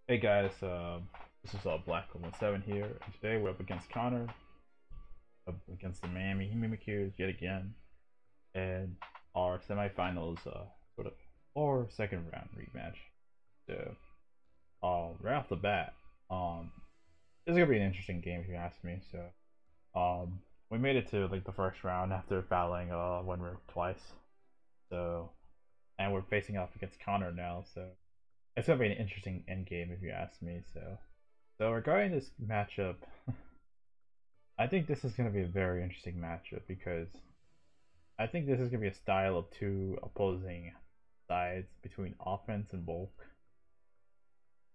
Hey guys, this is Black 17 here, and today we're up against Connor, up against the Miami Mimikyu yet again, and our semifinals, sort of, or second round rematch. So, right off the bat, this is gonna be an interesting game if you ask me. So, we made it to like the first round after battling Winrick twice. So, and we're facing off against Connor now. So, it's gonna be an interesting end game if you ask me. So regarding this matchup, I think this is going to be a very interesting matchup because I think this is going to be a style of two opposing sides between offense and bulk.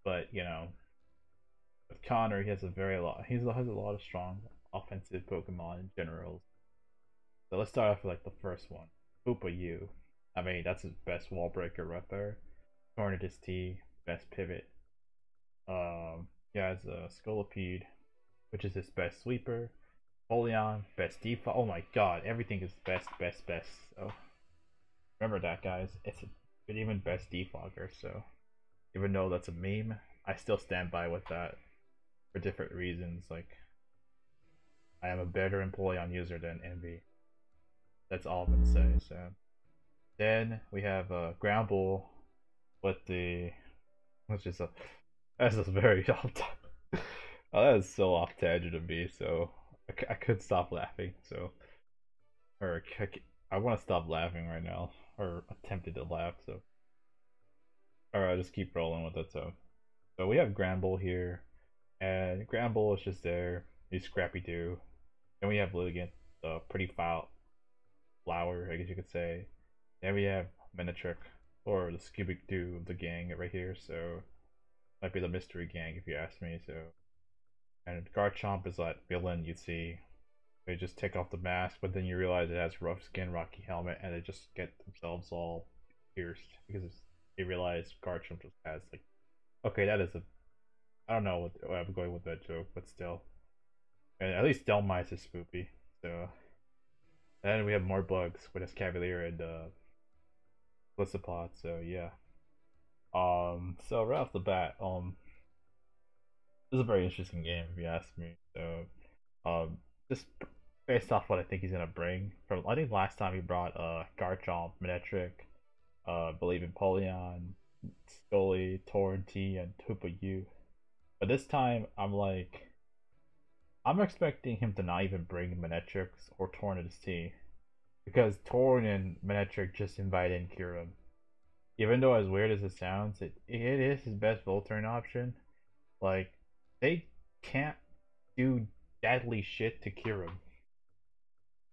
But with Connor, he has he has a lot of strong offensive Pokemon in general. So let's start off with like the first one, Hoopa. I mean, that's his best wall breaker right there. Tornadus T, best pivot. He has a Scolipede, which is his best sweeper. Oleon, best default. Oh my god, everything is best, best, best. So remember that, guys. It's an even best defogger. So even though that's a meme, I still stand by with that for different reasons. Like I am a better Empoleon user than Envy. That's all I'm gonna say. So then we have Ground Ball with the which is a that's just very off. Oh, that is so off tangent of me. So I could stop laughing. So or I want to stop laughing right now, or attempted to laugh. So, all right, just keep rolling with it. So we have Granbull here, and Granbull is just there. He's Scrappy Doo. Then we have Lilligant, the pretty foul flower, I guess you could say. Then we have Minitrick, or the Scooby Doo of the gang right here. So might be the mystery gang if you ask me. So and Garchomp is that villain you see. They just take off the mask, but then you realize it has rough skin, rocky helmet, and they just get themselves all pierced because they realize Garchomp just has like, okay, that is a, I don't know what I'm going with that joke, but still, and at least Delmice is spoopy. So and then we have more bugs with this Cavalier and Blissapod. So yeah, so right off the bat, this is a very interesting game if you ask me. So just based off what I think he's gonna bring. From I think last time he brought Garchomp, Manectric, believe in Polion, Scully, Torrenti, and Hoopa. But this time I'm expecting him to not even bring Manectric or Tornadus T. Because Torn and Manectric just invite in Kyurem. Even though as weird as it sounds, it is his best Volturn option. Like they can't do deadly shit to Kyurem.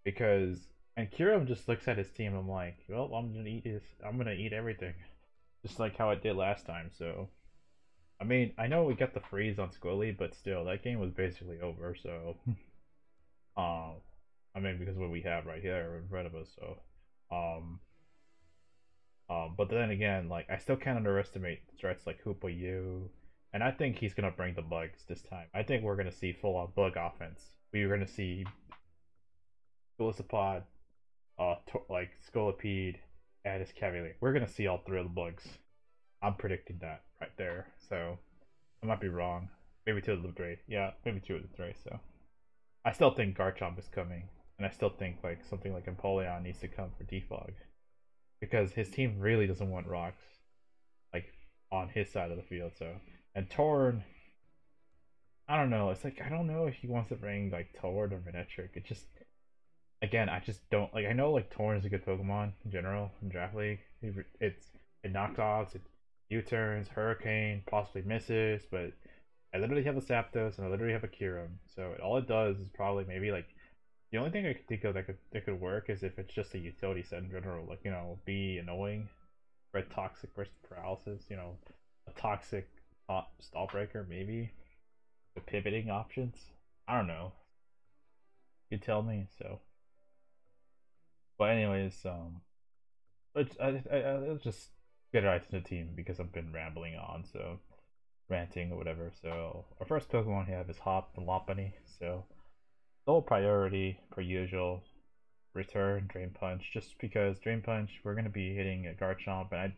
Because and Kiro just looks at his team. I'm like, well, I'm gonna eat everything, just like how I did last time. So I mean, I know we got the freeze on Squilly, but still, that game was basically over. So um, I mean, because of what we have right here in front of us. So um, but then again, like I still can't underestimate threats like Hoopa, and I think he's gonna bring the bugs this time. I think we're gonna see full on bug offense. We're gonna see Golisopod, like Scolipede and his Cavalier. We're gonna see all three of the bugs. I'm predicting that right there. So I might be wrong. Maybe two of the three. Yeah, maybe two of the three. So I still think Garchomp is coming, and I still think like something like Empoleon needs to come for Defog because his team really doesn't want rocks like on his side of the field. So and Torn, I don't know. It's like I don't know if he wants to bring like Torn or Manectric. It just again, I just don't like. I know like Torn is a good Pokemon in general in Draft League. It knockoffs, it U-turns, Hurricane, possibly misses, but I literally have a Zapdos and I literally have a Kyurem. So all it does is probably maybe like the only thing I could think of that could work is if it's just a utility set in general, like be annoying, red toxic versus paralysis, a toxic stall breaker maybe, the pivoting options. I don't know. You tell me. So, but anyways, let's just get right to the team because I've been rambling on, so ranting or whatever. So our first Pokemon we have is Hop and Lopunny. So low priority per usual. Return Drain Punch just because Drain Punch we're gonna be hitting a Garchomp and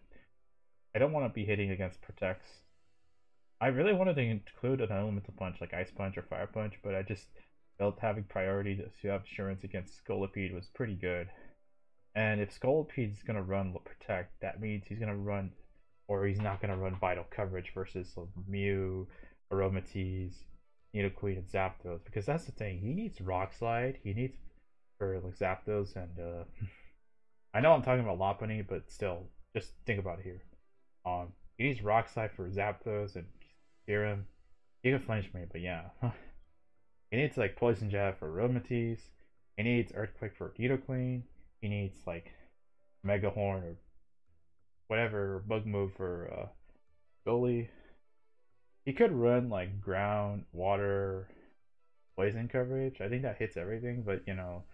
I don't want to be hitting against Protects I really wanted to include an elemental punch like Ice Punch or Fire Punch, but I just felt having priority to have Assurance against Scolipede was pretty good. And if Scolipede's gonna run Protect, that means he's gonna run, or he's not gonna run Vital Coverage versus like, Mew, Aromatisse, Nidoqueen, and Zapdos. Because that's the thing, he needs Rock Slide. He needs for like Zapdos and I know I'm talking about Lopunny, but still, just think about it here. He needs Rock Slide for Zapdos and Serum. He can flinch me, but yeah. He needs like Poison Jab for Aromatisse. He needs Earthquake for Nidoqueen. He needs like Mega Horn or whatever Bug Move for Gully. He could run like Ground, Water, Poison coverage. I think that hits everything, but you know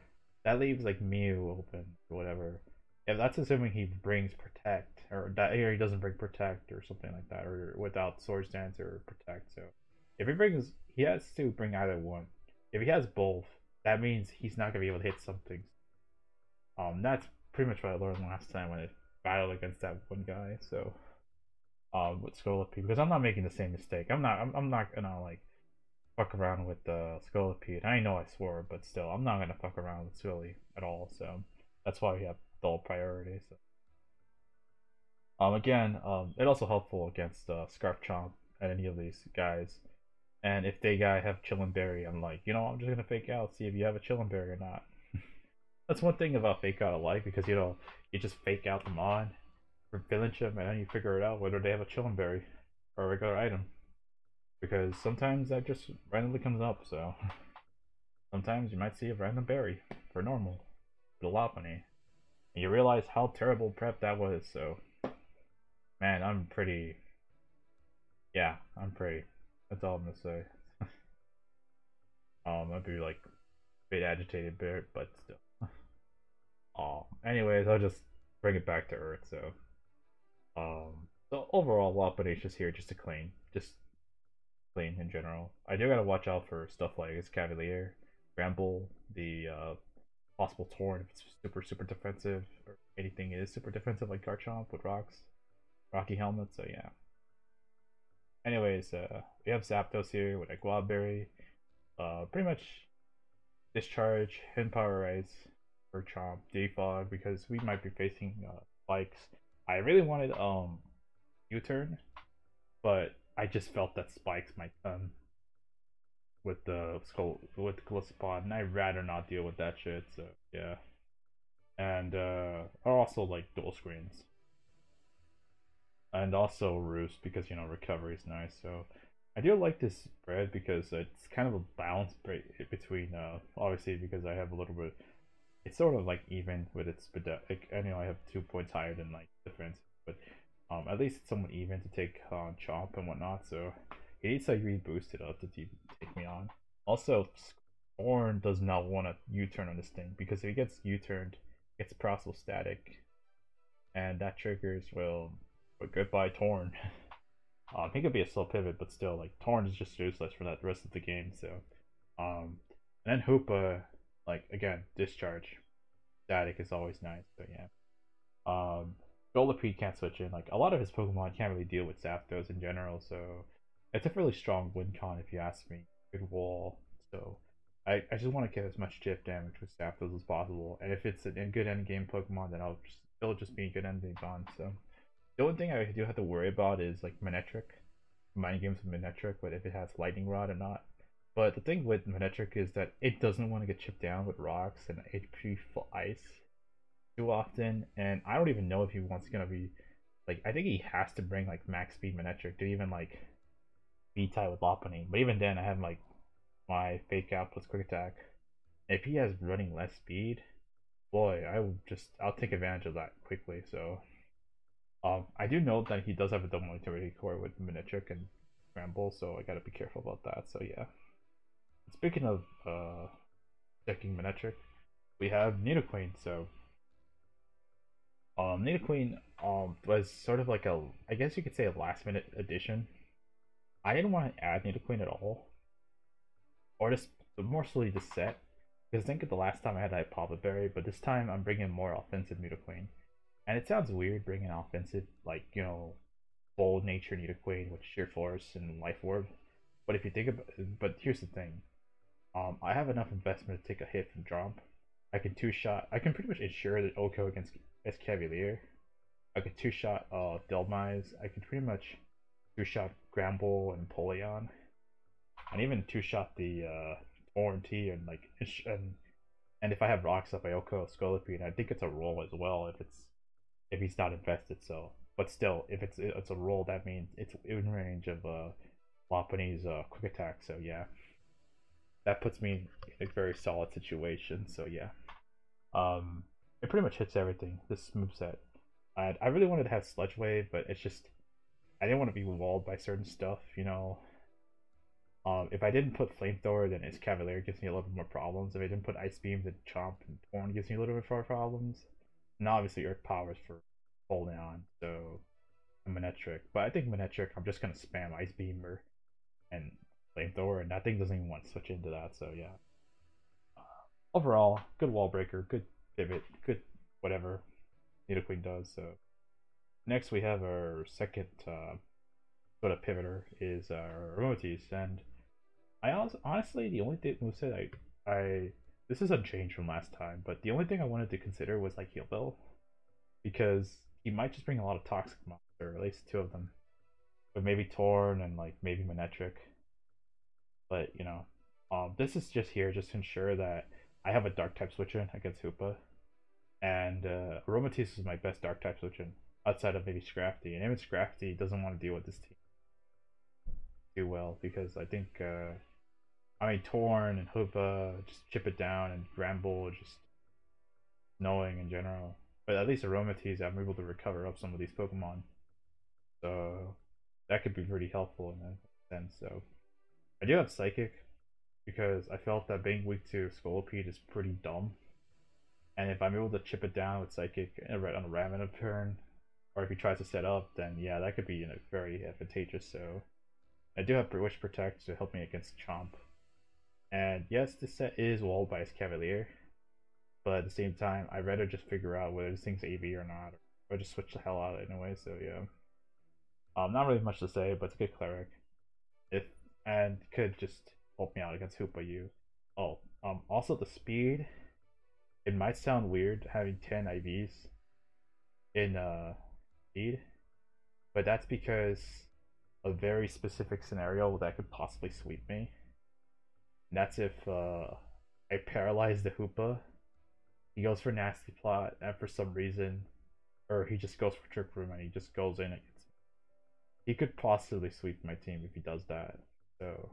that leaves like Mew open or whatever. If that's assuming he brings Protect or that here he doesn't bring Protect or something like that, or without Swords Dance or Protect. So if he brings, he has to bring either one. If he has both, that means he's not gonna be able to hit something. That's pretty much what I learned last time when I battled against that one guy. So, with Scolipede, because I'm not making the same mistake. I'm not gonna like fuck around with the Scolipede. I know I swore, but still, I'm not gonna fuck around with Swilly at all. So that's why we have dull priority. So, again, it also helpful against Scarf Chomp and any of these guys. And if they guy have Chillin' Berry, I'm like, I'm just gonna fake out, see if you have a Chillin' Berry or not. That's one thing about fake out I like because you just fake out them on for village them and then you figure it out whether they have a Chillin' Berry or a regular item. Because sometimes that just randomly comes up, so sometimes you might see a random berry for normal, for the Lopunny. And you realize how terrible prep that was, so man, I'm pretty that's all I'm gonna say. I'd be like a bit agitated but still. Anyways, I'll just bring it back to Earth. So overall, Lopunny's just here just to just clean in general. I do gotta watch out for stuff like his Cavalier, Bramble, the possible Torn if it's super defensive, or anything is super defensive like Garchomp with Rocky Helmet. So yeah. Anyways, we have Zapdos here with a Guaberry. Pretty much discharge, Hidden Power Rise for Chomp, Defog because we might be facing spikes. I really wanted U-turn, but I just felt that spikes might come with the Gliscon, and I'd rather not deal with that shit. So yeah, and I also like dual screens, and also Roost because recovery is nice. So I do like this spread because it's kind of a balance between obviously because I have a little bit. It's sort of like even with its I know I have 2 points higher than like defense, but at least it's somewhat even to take on Chomp and whatnot. So he needs to reboost it up to take me on. Also, Scorn does not want to U-turn on this thing because if he gets U-turned, it's Processal Static, and that triggers goodbye Torn. He could be a slow pivot, but still, like Torn is just useless for that rest of the game. So, and then Hoopa, like again, discharge, static is always nice. But yeah, Golipede can't switch in. Like a lot of his Pokemon can't really deal with Zapdos in general. So it's a really strong win con if you ask me. Good wall. So I just want to get as much chip damage with Zapdos as possible. And if it's a good end game Pokemon, then it'll just be a good ending on. So. The only thing I do have to worry about is like Manectric, mind games with Manectric, but if it has Lightning Rod or not. But the thing with Manectric is that it doesn't want to get chipped down with rocks and HP full ice too often, and I don't even know if he wants gonna be like. I think he has to bring like max speed Manectric to even like be tied with Lopunny. But even then, I have like my Fake Out plus Quick Attack. If he has running less speed, boy, I'll take advantage of that quickly. So. I do know that he does have a double utility core with Minichick and Ramble, so I gotta be careful about that. So yeah. Speaking of checking Minichick, we have Nidoqueen. So Nidoqueen was sort of like I guess you could say a last minute addition. I didn't want to add Nidoqueen at all, or just mostly the set. Because think of the last time I had that Papa Berry, but this time I'm bringing more offensive Nidoqueen. And it sounds weird bringing offensive, like, full nature Nidoqueen with Sheer Force and Life Orb. But if you think about, but here's the thing, I have enough investment to take a hit from Jump. I can two shot. I can pretty much ensure that Oko against Escavalier. I can two shot Delmise. I can pretty much two shot Gramble and Polion, and even two shot the Torn T and like and if I have rocks up, I Oko Scolipede. I think it's a roll as well if he's not invested. So, but still, if it's a roll, that means it's in range of Lopunny's quick attack. So yeah, that puts me in a very solid situation. So yeah, it pretty much hits everything. This moveset. I really wanted to have Sludge Wave, but it's just I didn't want to be walled by certain stuff. You know, if I didn't put Flamethrower, then his Cavalier gives me a little bit more problems. If I didn't put Ice Beam, then Chomp and Torn gives me a little bit more problems. And obviously Earth Powers for holding on, so Manectric. But I think Manectric, I'm just gonna spam Ice Beam and Flamethrower, and that thing doesn't even want to switch into that. So yeah, overall, good wall breaker, good pivot, good whatever Nidoqueen does. So next we have our second sort of pivoter is our Aromatisse, and I also, honestly, the only thing moveset I this is unchanged from last time, but the only thing I wanted to consider was like Heal Bell, because he might just bring a lot of toxic monster, or at least two of them, but maybe Torn and like maybe Manectric. But you know, this is just here just to ensure that I have a Dark type switch in against Hoopa, and Aromatisse is my best Dark type switch in outside of maybe Scrafty, and even Scrafty doesn't want to deal with this team too well because I think I mean Torn and Hoopa just chip it down, and Bramble just knowing in general. But at least Aromatisse, I'm able to recover up some of these Pokemon, so that could be pretty helpful in that sense. So I do have Psychic because I felt that being weak to Scolipede is pretty dumb, and if I'm able to chip it down with Psychic on a Ramen turn, or if he tries to set up, then yeah, that could be very advantageous. So I do have Wish Protect to help me against Chomp. And yes, this set is walled by his Cavalier, but at the same time, I'd rather just figure out whether this thing's AB or not, or just switch the hell out of it anyway. So yeah, not really much to say, but it's a good cleric. If and could just help me out against Hoopa U. Oh, also the speed. It might sound weird having 10 IVs in speed, but that's because a very specific scenario that could possibly sweep me. And that's if I paralyze the Hoopa. He goes for Nasty Plot, and for some reason, or he just goes for Trick Room and he just goes in. He could possibly sweep my team if he does that. So,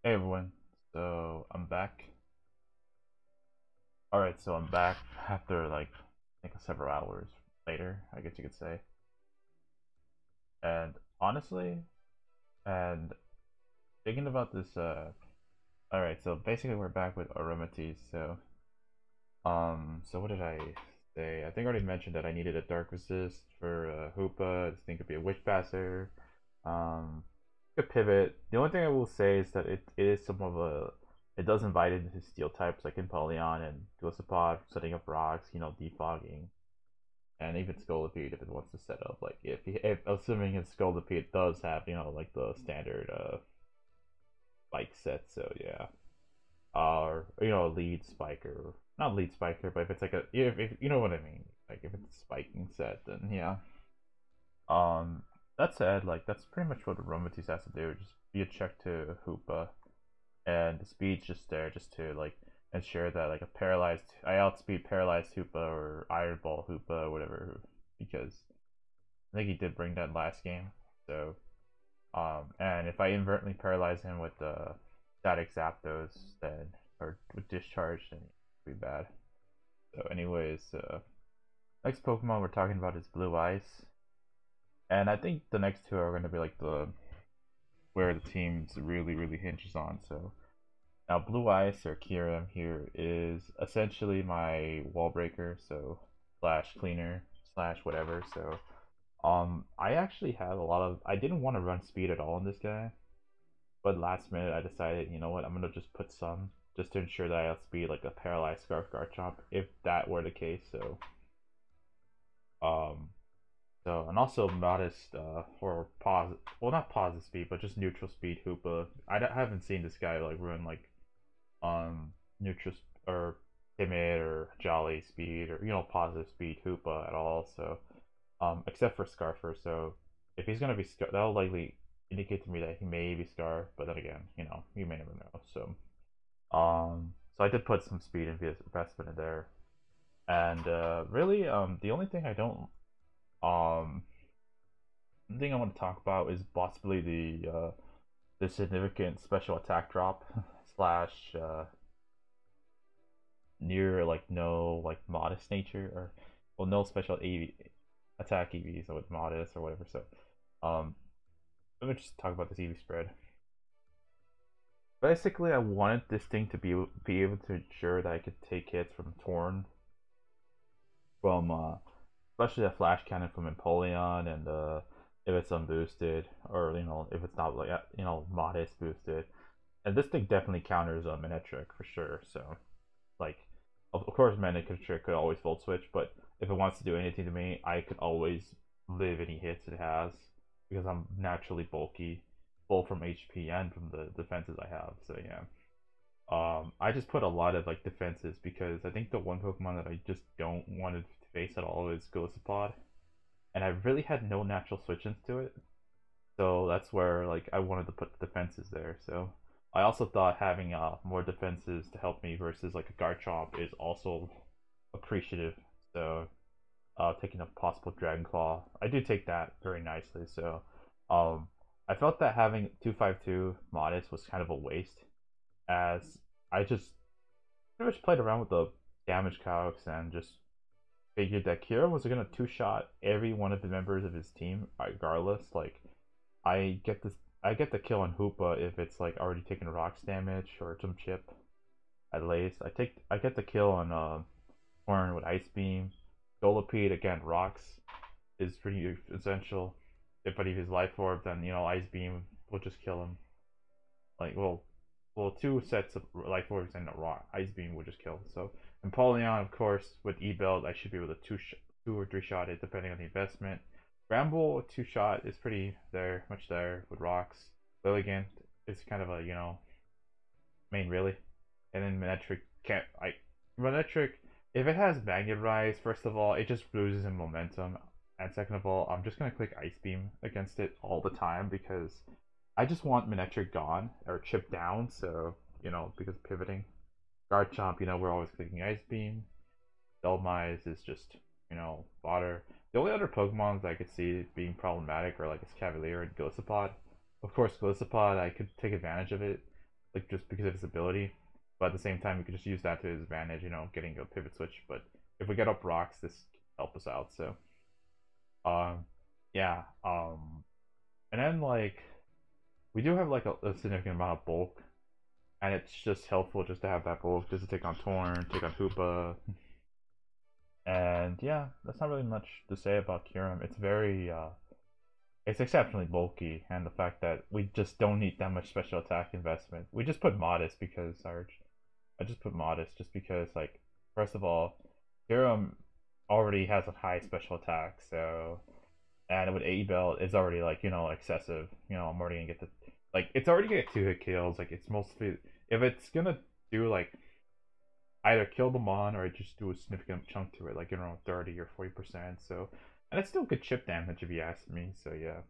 hey everyone. So I'm back. All right, so I'm back after like I think several hours later, I guess you could say. And honestly, and thinking about this, all right, so basically we're back with Aromatisse. So what did I say? I think I already mentioned that I needed a Dark Resist for Hoopa. This thing could be a Witch Passer. A pivot. The only thing I will say is that it is some of a. It does invite into steel types like Empoleon and Duosapod, setting up rocks, you know, defogging, and even Scolipede if it wants to set up. Like if assuming his Scolipede does have, you know, like the standard spike set. So yeah, or you know, a lead spiker, not lead spiker, but if it's like a if you know what I mean, like if it's a spiking set, then yeah. Um, that said, like that's pretty much what Aromatisse has to do. Just be a check to Hoopa, and the speed's just there just to like ensure that like a paralyzed I outspeed paralyzed Hoopa or Iron Ball Hoopa or whatever, because I think he did bring that last game. So and if I inadvertently paralyze him with the static Zapdos, then or with discharge, then it'd be bad. So anyways, next Pokemon we're talking about is Blue Ice. And I think the next two are gonna be like the where the team's really hinges on. So now Blue Ice or Kyurem here is essentially my wall breaker, so slash cleaner slash whatever. So I actually have a lot of I didn't want to run speed at all in this guy, but last minute I decided, you know what, I'm gonna just put some just to ensure that I outspeed like a paralyzed Scarf Garchomp if that were the case. So um So, and also modest or pause, well, not positive speed, but just neutral speed Hoopa. Haven't seen this guy like ruin like neutral or timid or jolly speed or positive speed Hoopa at all. So except for Scarfer. So if he's gonna be Scar, that'll likely indicate to me that he may be Scar. But then again, you may never know. So I did put some speed investment in there, and really the only thing I don't um the thing I want to talk about is possibly the significant special attack drop slash near like no like modest nature or well no special attack EVs with modest or whatever. So um let me just talk about this EV spread. Basically, I wanted this thing to be able to ensure that I could take hits from Torn, from especially the flash cannon from Empoleon, and if it's unboosted or if it's not like modest boosted, and this thing definitely counters Manectric for sure. So like of course Manectric could always Volt Switch, but if it wants to do anything to me, I could always live any hits it has because I'm naturally bulky, both from HP and from the defenses I have. So yeah. I just put a lot of like defenses because I think the one Pokemon that I just don't want to face at all is Golisopod, and I really had no natural switch-ins to it. So that's where like I wanted to put the defenses there. So I also thought having more defenses to help me versus like a Garchomp is also appreciative. So taking a possible Dragon Claw, I do take that very nicely. So um, I felt that having 252 Modest was kind of a waste, as I just pretty much played around with the damage calcs and just figured that Kira was gonna two shot every one of the members of his team regardless. Like I get this I get the kill on Hoopa if it's like already taking rocks damage or some chip at least. I get the kill on Horn with Ice Beam. Dolipede again rocks is pretty essential. If but if his life orb then Ice Beam will just kill him. Like well two sets of life orbs and a rock Ice Beam will just kill. So Empoleon of course with E-Belt I should be able to two or three shot it depending on the investment. Bramble two shot is pretty much there with rocks. Lilligant is kind of a main really, and then Manectric can't like Manectric if it has Magnet Rise. First of all, it just loses in momentum, and second of all, I'm just gonna click Ice Beam against it all the time because I just want Manectric gone or chipped down. So because pivoting Garchomp, we're always clicking Ice Beam. Dhelmise is just, water. The only other Pokemons I could see being problematic are like Cavalier and Golisopod. Of course, Golisopod, I could take advantage of it, like just because of its ability. But at the same time, we could just use that to his advantage, getting a pivot switch. But if we get up rocks, this can help us out. So, um, yeah. And then like we do have like a significant amount of bulk, and it's just helpful just to have that bulk just to take on Torn, take on Hoopa, and yeah, that's not really much to say about Kyurem. It's exceptionally bulky, and the fact that we just don't need that much special attack investment. We just put modest because I just put modest just because like first of all, Kyurem already has a high special attack, so and with A belt it's already like excessive. I'm already gonna get the it's already gonna get 2-hit kills. Like it's mostly if it's gonna do like either kill them on or just do a significant chunk to it, like around 30 or 40%. So, and it's still good chip damage if you ask me. So yeah,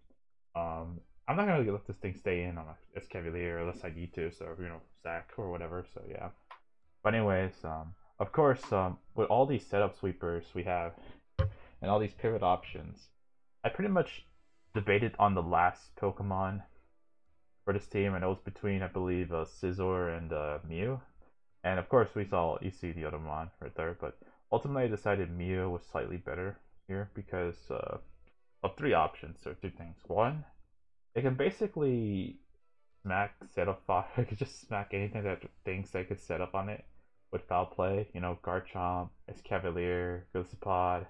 I'm not gonna let this thing stay in on a Escavalier unless I need to. So sack or whatever. So yeah. But anyways, of course, with all these setup sweepers we have and all these pivot options, I pretty much debated on the last Pokemon for this team, and it was between I believe Scizor and Mew. And of course, you see the other one right there, but ultimately I decided Mew was slightly better here because of three options or two things. One, it can basically smack setup fire. It could just smack anything that thinks they could set up on it with foul play. Garchomp, Escavalier, Golisopod,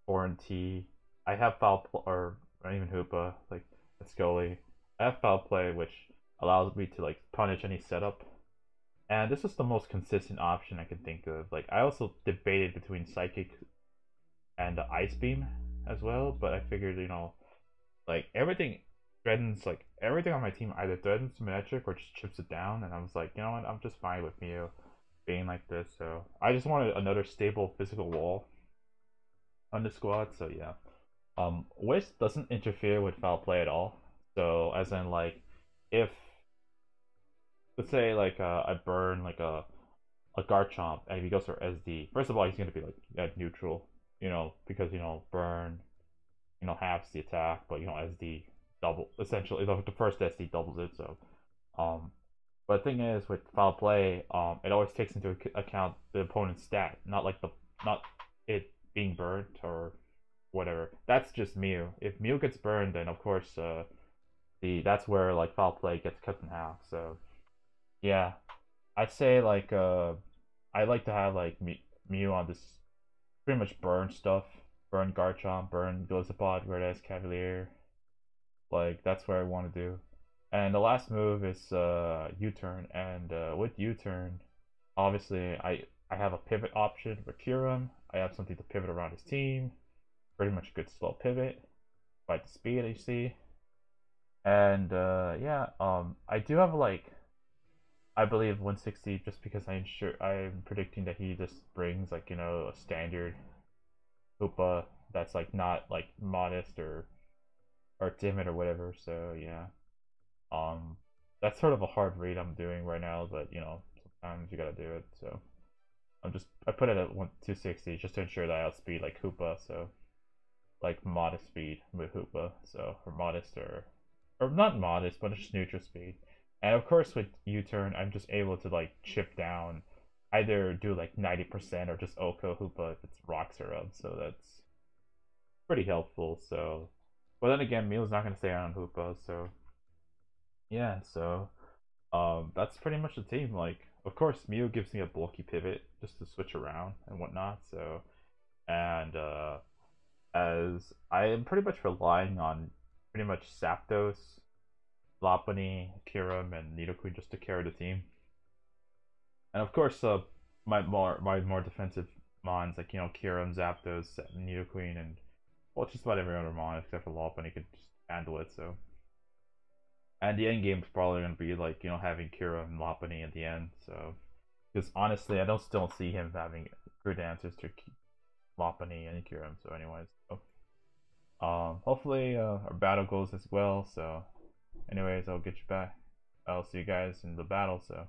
Foreign T. I have or even Hoopa, like Scully. I have foul play, which allows me to like punish any setup, and this is the most consistent option I can think of. Like I also debated between Psychic and Ice Beam, as well, but I figured, like everything threatens, like everything on my team either threatens Manectric or just chips it down, and I was like, you know what, I'm just fine with Mew being like this, so I just wanted another stable physical wall on the squad, so yeah. Wisp doesn't interfere with foul play at all, so as in like, if, let's say like I burn like a Garchomp and if he goes for SD, first of all he's gonna be like at neutral, because burn, halves the attack, but SD double essentially the first SD doubles it. So, but the thing is with foul play, it always takes into account the opponent's stat, not it being burnt or whatever. That's just Mew. If Mew gets burned, then of course that's where like foul play gets cut in half. So yeah, I'd say like I like to have like Mew on this pretty much burn stuff. Burn Garchomp, burn Gliscopod, Verdes, Cavalier. Like that's where I want to do. And the last move is U-turn, and with U-turn, obviously I have a pivot option for Kyurem. I have something to pivot around his team. Pretty much a good slow pivot, by the speed you see. And yeah, I do have like I believe 160 just because I'm predicting that he just brings like a standard Hoopa that's like not like modest or timid or whatever. So yeah, um, that's sort of a hard read I'm doing right now, but sometimes you gotta do it. So I put it at 260 just to ensure that I outspeed like Hoopa. So like modest speed with Hoopa. So or modest or not modest, but just neutral speed. And of course with U-turn, I'm just able to like chip down, either do like 90% or just Oko Hoopa if it's rock syrup. So that's pretty helpful. So, but then again, Mew's not gonna stay on Hoopa. So yeah, so that's pretty much the team. Like, of course, Mew gives me a bulky pivot just to switch around and whatnot. So, and as I am pretty much relying on pretty much Zapdos, Lopunny, Kyurem, and Nidoqueen just to carry the team. And of course, my more defensive mons like Kyurem, Zapdos, Nidoqueen, and well, just about every other mon except for Lopunny could just handle it. So, and the end game is probably gonna be like having Kyurem and Lopunny at the end. So, because honestly, I don't still see him having good answers to Lopunny and Kyurem. So, anyways, so, hopefully our battle goes as well. So, anyways, I'll get you back. I'll see you guys in the battle. So.